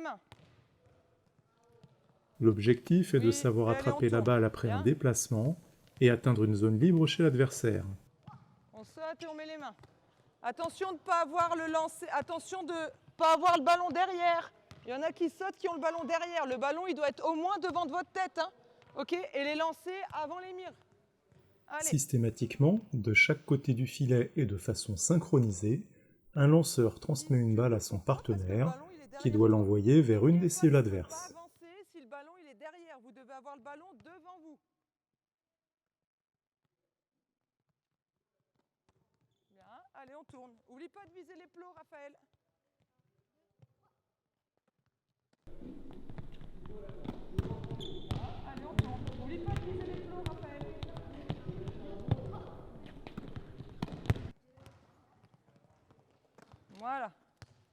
main. L'objectif est de Oui, savoir allez, on attraper la tourne. balle après un Bien. déplacement et atteindre une zone libre chez l'adversaire. On saute et on met les mains. Attention de ne pas avoir le lancer. Attention de ne pas avoir le ballon derrière. Il y en a qui sautent qui ont le ballon derrière. Le ballon, il doit être au moins devant de votre tête. Hein. Ok. Et les lancer avant les murs. Allez. Systématiquement, de chaque côté du filet et de façon synchronisée, un lanceur transmet une balle à son Pourquoi? Parce que le partenaire ballon, il est qui derrière doit toi. l'envoyer vers une N'oubliez des pas cibles qu'il ne peut pas adverses. avancer si le ballon il est derrière. Vous devez avoir le ballon devant vous. Bien. Allez, on tourne. Oublie pas de viser les plots, Raphaël. Allez, on tourne. Oublie pas de viser les plots, Raphaël. Voilà.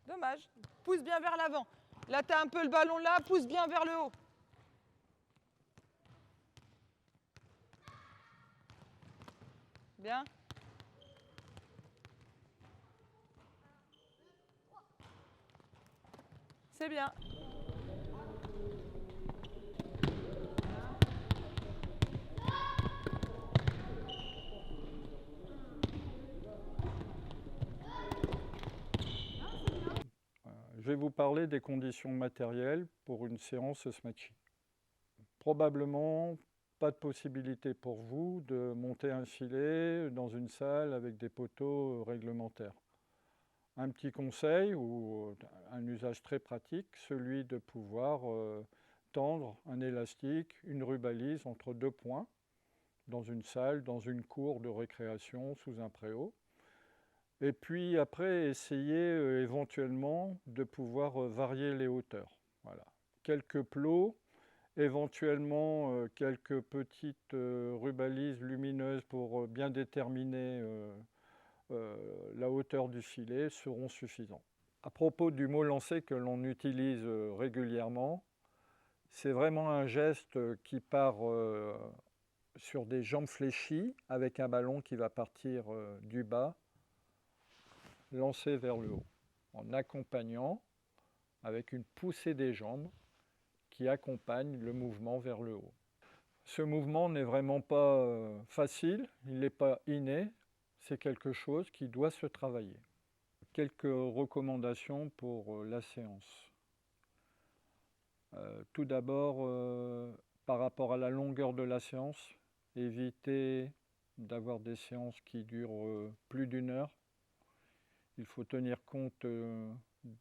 Dommage. Pousse bien vers l'avant. Là, tu as un peu le ballon là, pousse bien vers le haut. Bien. C'est bien. Je vais vous parler des conditions matérielles pour une séance Smatchy. Probablement pas de possibilité pour vous de monter un filet dans une salle avec des poteaux réglementaires. Un petit conseil ou un usage très pratique, celui de pouvoir tendre un élastique, une rubalise entre deux points dans une salle, dans une cour de récréation, sous un préau. Et puis après, essayer éventuellement de pouvoir varier les hauteurs. Voilà. Quelques plots, éventuellement quelques petites rubalises lumineuses pour bien déterminer la hauteur du filet seront suffisants. À propos du mot lancé que l'on utilise régulièrement, c'est vraiment un geste qui part sur des jambes fléchies avec un ballon qui va partir du bas, lancé vers le haut, en accompagnant avec une poussée des jambes qui accompagne le mouvement vers le haut. Ce mouvement n'est vraiment pas facile, il n'est pas inné, c'est quelque chose qui doit se travailler. Quelques recommandations pour la séance. Tout d'abord, par rapport à la longueur de la séance, évitez d'avoir des séances qui durent plus d'une heure. Il faut tenir compte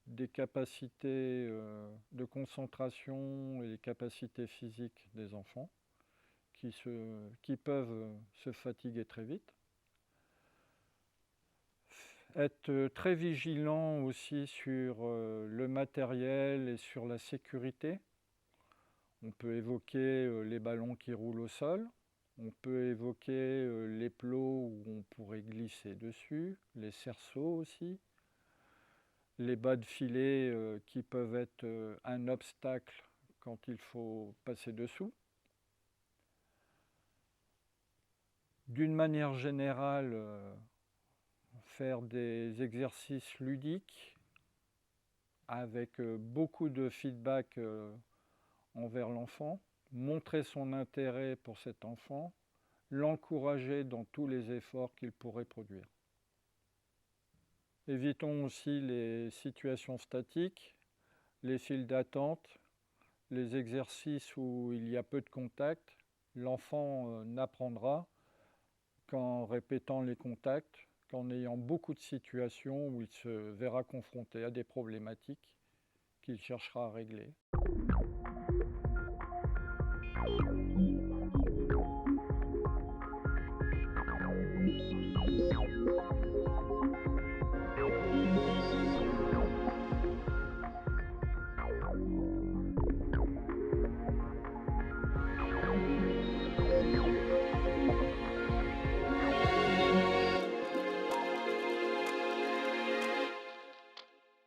des capacités de concentration et des capacités physiques des enfants qui peuvent se fatiguer très vite. Être très vigilant aussi sur le matériel et sur la sécurité. On peut évoquer les ballons qui roulent au sol, on peut évoquer les plots où on pourrait glisser dessus, les cerceaux aussi, les bas de filet qui peuvent être un obstacle quand il faut passer dessous. D'une manière générale, faire des exercices ludiques avec beaucoup de feedback envers l'enfant, montrer son intérêt pour cet enfant, l'encourager dans tous les efforts qu'il pourrait produire. Évitons aussi les situations statiques, les files d'attente, les exercices où il y a peu de contact. L'enfant n'apprendra qu'en répétant les contacts, qu'en ayant beaucoup de situations où il se verra confronté à des problématiques qu'il cherchera à régler.